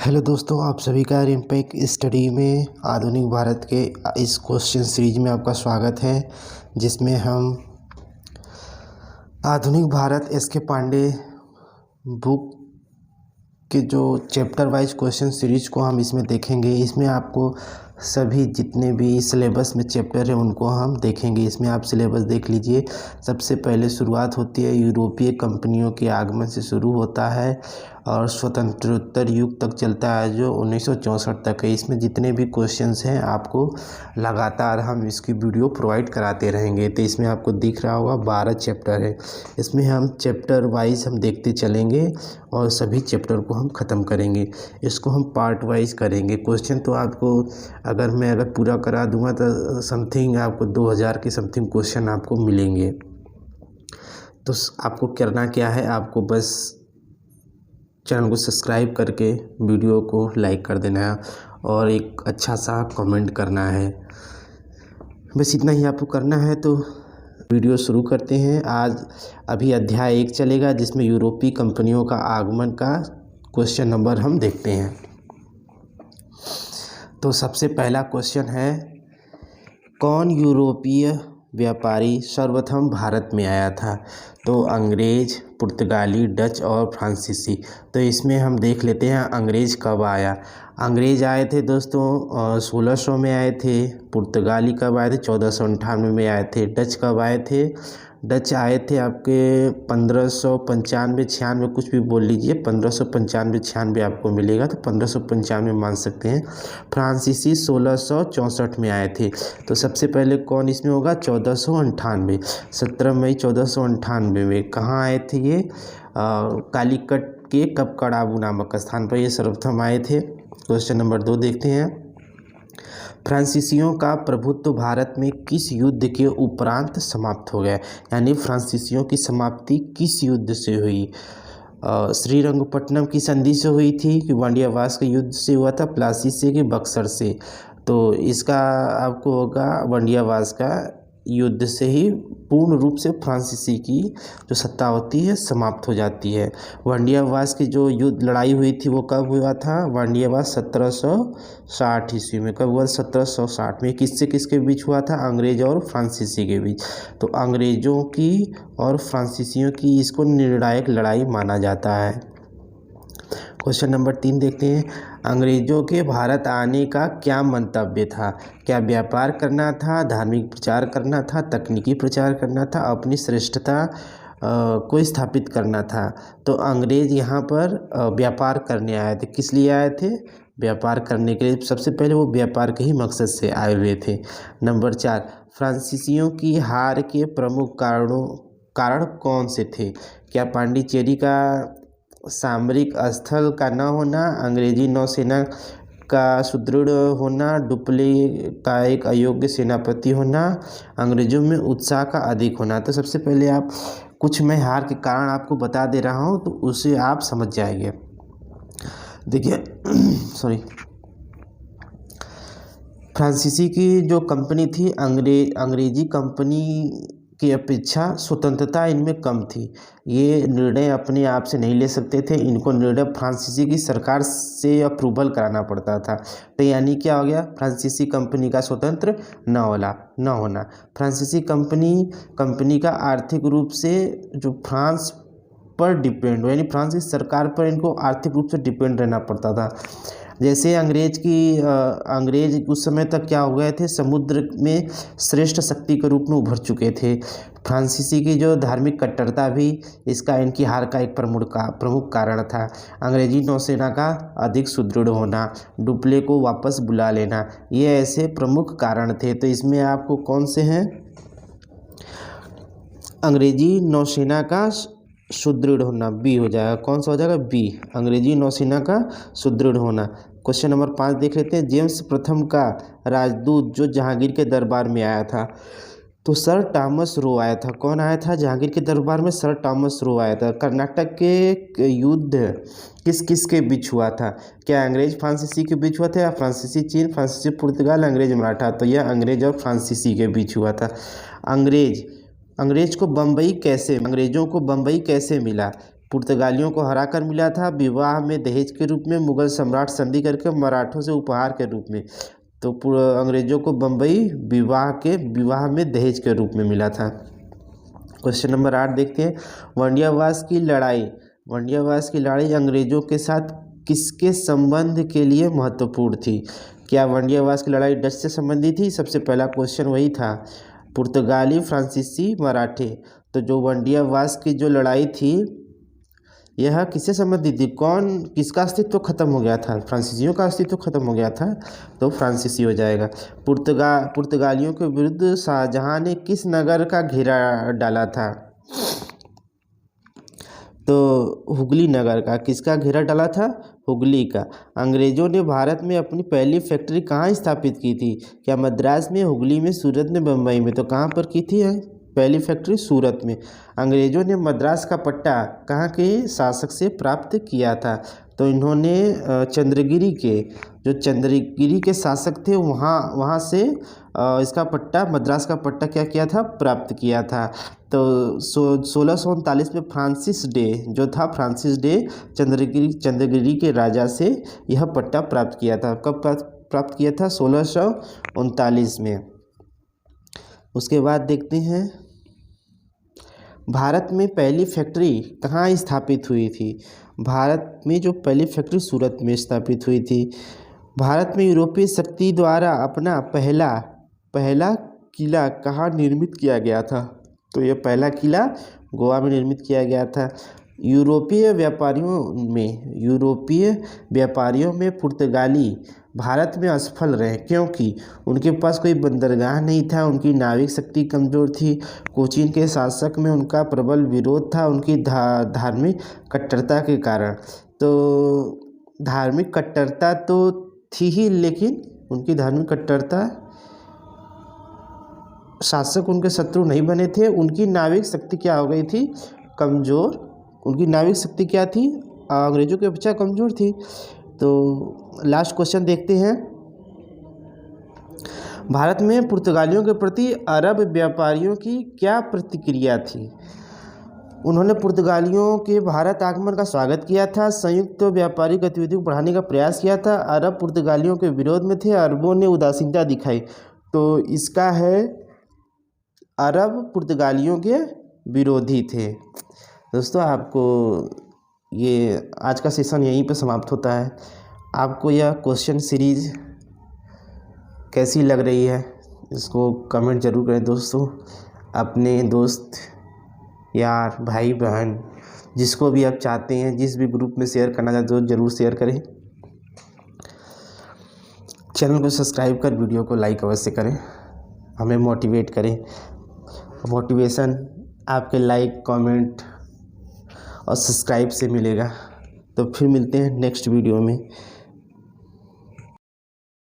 Hello दोस्तों, आप सभी का रिम्पैक स्टडी में आधुनिक भारत के इस क्वेश्चन सीरीज में आपका स्वागत है, जिसमें हम आधुनिक भारत एस के पांडे बुक के जो चैप्टर वाइज क्वेश्चन सीरीज को हम इसमें देखेंगे। इसमें आपको सभी जितने भी सिलेबस में चैप्टर है उनको हम देखेंगे। इसमें आप सिलेबस देख लीजिए। सबसे पहले शुरुआत होती है यूरोपीय कंपनियों के आगमन से शुरू होता है और स्वतंत्रोत्तर युग तक चलता है, जो 1964 तक है। इसमें जितने भी क्वेश्चंस हैं आपको लगातार हम इसकी वीडियो प्रोवाइड कराते रहेंगे। तो इसमें आपको दिख रहा होगा 12 चैप्टर है। इसमें हम चैप्टर वाइज हम देखते चलेंगे और सभी चैप्टर को हम ख़त्म करेंगे। इसको हम पार्ट वाइज करेंगे। क्वेश्चन तो आपको अगर पूरा करा दूंगा तो समथिंग आपको 2000 के समथिंग क्वेश्चन आपको मिलेंगे। तो आपको करना क्या है, आपको बस चैनल को सब्सक्राइब करके वीडियो को लाइक कर देना है और एक अच्छा सा कमेंट करना है। बस इतना ही आपको करना है। तो वीडियो शुरू करते हैं। आज अभी अध्याय 1 चलेगा, जिसमें यूरोपीय कंपनियों का आगमन का क्वेश्चन नंबर हम देखते हैं। तो सबसे पहला क्वेश्चन है, कौन यूरोपीय व्यापारी सर्वप्रथम भारत में आया था? तो अंग्रेज, पुर्तगाली, डच और फ्रांसीसी। तो इसमें हम देख लेते हैं अंग्रेज़ कब आया। अंग्रेज़ आए थे दोस्तों 1600 में आए थे। पुर्तगाली कब आए थे? 1498 में आए थे। डच कब आए थे? डच आए थे आपके 1595-96 कुछ भी बोल लीजिए, 1595-96 आपको मिलेगा, तो 1595 मान सकते हैं। फ्रांसीसी 1664 में आए थे। तो सबसे पहले कौन इसमें होगा? 1498, 17 मई 1498 में कहाँ आए थे ये? कालीकट के कपकड़ाबू नामक स्थान पर ये सर्वप्रथम आए थे। क्वेश्चन नंबर 2 देखते हैं। फ्रांसीसियों का प्रभुत्व भारत में किस युद्ध के उपरांत समाप्त हो गया? यानी फ्रांसीसियों की समाप्ति किस युद्ध से हुई? श्रीरंगपट्टनम की संधि से हुई थी कि वांडियावास के युद्ध से हुआ था, प्लासी से कि बक्सर से? तो इसका आपको होगा वांडियावास का युद्ध से ही पूर्ण रूप से फ्रांसीसी की जो सत्ता होती है समाप्त हो जाती है। वांडियावास की जो युद्ध लड़ाई हुई थी वो कब हुआ था? वांडियावास 1760 ईस्वी में। कब हुआ? 1760 में। किससे किसके बीच हुआ था? अंग्रेज और फ्रांसीसी के बीच। तो अंग्रेज़ों की और फ्रांसीसियों की इसको निर्णायक लड़ाई माना जाता है। क्वेश्चन नंबर 3 देखते हैं। अंग्रेज़ों के भारत आने का क्या मंतव्य था? क्या व्यापार करना था, धार्मिक प्रचार करना था, तकनीकी प्रचार करना था, अपनी श्रेष्ठता को स्थापित करना था? तो अंग्रेज़ यहाँ पर व्यापार करने आए थे। किस लिए आए थे? व्यापार करने के लिए। सबसे पहले वो व्यापार के ही मकसद से आए हुए थे। नंबर 4, फ्रांसीसियों की हार के प्रमुख कारण कौन से थे? क्या पांडिचेरी का सामरिक स्थल का न होना, अंग्रेजी नौसेना का सुदृढ़ होना, डुप्ले का एक अयोग्य सेनापति होना, अंग्रेजों में उत्साह का अधिक होना? तो सबसे पहले आप कुछ मैं हार के कारण आपको बता दे रहा हूँ, तो उसे आप समझ जाएंगे। देखिए सॉरी, फ्रांसीसी की जो कंपनी थी, अंग्रेजी कंपनी की अपेक्षा स्वतंत्रता इनमें कम थी। ये निर्णय अपने आप से नहीं ले सकते थे। इनको निर्णय फ्रांसीसी की सरकार से अप्रूवल कराना पड़ता था। तो यानी क्या हो गया? फ्रांसीसी कंपनी का स्वतंत्र न होना। फ्रांसीसी कंपनी का आर्थिक रूप से जो फ्रांस पर डिपेंड हो, यानी फ्रांस की सरकार पर इनको आर्थिक रूप से डिपेंड रहना पड़ता था। जैसे अंग्रेज उस समय तक क्या हो गए थे? समुद्र में श्रेष्ठ शक्ति के रूप में उभर चुके थे। फ्रांसीसी की जो धार्मिक कट्टरता भी इसका इनकी हार का एक प्रमुख कारण था। अंग्रेजी नौसेना का अधिक सुदृढ़ होना, डुप्ले को वापस बुला लेना, ये ऐसे प्रमुख कारण थे। तो इसमें आपको कौन से हैं? अंग्रेजी नौसेना का सुदृढ़ होना, बी हो जाएगा। कौन सा हो जाएगा? बी, अंग्रेजी नौसेना का सुदृढ़ होना। क्वेश्चन नंबर 5 देख लेते हैं। जेम्स प्रथम का राजदूत जो जहांगीर के दरबार में आया था, तो सर टॉमस रो आया था। कौन आया था जहांगीर के दरबार में? सर टॉमस रो आया था। कर्नाटक के युद्ध किस किस के बीच हुआ था? क्या अंग्रेज फ्रांसीसी के बीच हुआ था, या फ्रांसीसी चीन, फ्रांसीसी पुर्तगाल, अंग्रेज मराठा? तो यह अंग्रेज और फ्रांसीसी के बीच हुआ था। अंग्रेज़ों को बम्बई कैसे मिला? पुर्तगालियों को हराकर मिला था, विवाह में दहेज के रूप में, मुगल सम्राट संधि करके, मराठों से उपहार के रूप में। तो अंग्रेजों को बम्बई विवाह में दहेज के रूप में मिला था। क्वेश्चन नंबर 8 देखते हैं। वंड्यावास की लड़ाई अंग्रेजों के साथ किसके संबंध के लिए महत्वपूर्ण थी? क्या वंड्यावास की लड़ाई डच से संबंधित थी? सबसे पहला क्वेश्चन वही था। पुर्तगाली, फ्रांसीसी, मराठे। तो जो वंड्यावास की जो लड़ाई थी यह किससे संबंधित थी? किसका अस्तित्व खत्म हो गया था? फ्रांसीसियों का अस्तित्व खत्म हो गया था, तो फ्रांसीसी हो जाएगा। पुर्तगालियों के विरुद्ध शाहजहां ने किस नगर का घेरा डाला था? तो हुगली नगर का। किसका घेरा डाला था? हुगली का। अंग्रेजों ने भारत में अपनी पहली फैक्ट्री कहाँ स्थापित की थी? क्या मद्रास में, हुगली में, सूरत में, बम्बई में? तो कहाँ पर की थी पहली फैक्ट्री? सूरत में। अंग्रेजों ने मद्रास का पट्टा कहाँ के शासक से प्राप्त किया था? तो इन्होंने चंद्रगिरी के शासक थे वहाँ से इसका पट्टा, मद्रास का पट्टा क्या किया था? प्राप्त किया था। तो 1639 में फ्रांसिस डे चंद्रगिरी के राजा से यह पट्टा प्राप्त किया था। कब प्राप्त किया था? 1639 में। उसके बाद देखते हैं भारत में पहली फैक्ट्री कहाँ स्थापित हुई थी? भारत में जो पहली फैक्ट्री सूरत में स्थापित हुई थी। भारत में यूरोपीय शक्ति द्वारा अपना पहला किला कहाँ निर्मित किया गया था? तो यह पहला किला गोवा में निर्मित किया गया था। यूरोपीय व्यापारियों में पुर्तगाली भारत में असफल रहे, क्योंकि उनके पास कोई बंदरगाह नहीं था, उनकी नाविक शक्ति कमज़ोर थी, कोचीन के शासक में उनका प्रबल विरोध था, उनकी धार्मिक कट्टरता के कारण। तो धार्मिक कट्टरता तो थी ही, लेकिन उनकी धार्मिक कट्टरता, शासक उनके शत्रु नहीं बने थे, उनकी नाविक शक्ति क्या हो गई थी? कमज़ोर। उनकी नाविक शक्ति क्या थी? अंग्रेजों की अपेक्षा कमज़ोर थी। तो लास्ट क्वेश्चन देखते हैं। भारत में पुर्तगालियों के प्रति अरब व्यापारियों की क्या प्रतिक्रिया थी? उन्होंने पुर्तगालियों के भारत आगमन का स्वागत किया था, संयुक्त व्यापारिक गतिविधियों को बढ़ाने का प्रयास किया था, अरब पुर्तगालियों के विरोध में थे, अरबों ने उदासीनता दिखाई। तो इसका है अरब पुर्तगालियों के विरोधी थे। दोस्तों, आपको ये आज का सेशन यहीं पर समाप्त होता है। आपको यह क्वेश्चन सीरीज कैसी लग रही है इसको कमेंट जरूर करें दोस्तों। अपने दोस्त, यार, भाई बहन, जिसको भी आप चाहते हैं, जिस भी ग्रुप में शेयर करना चाहते हो, ज़रूर शेयर करें। चैनल को सब्सक्राइब कर वीडियो को लाइक अवश्य करें, हमें मोटिवेट करें। मोटिवेशन आपके लाइक, कमेंट और सब्सक्राइब से मिलेगा। तो फिर मिलते हैं नेक्स्ट वीडियो में।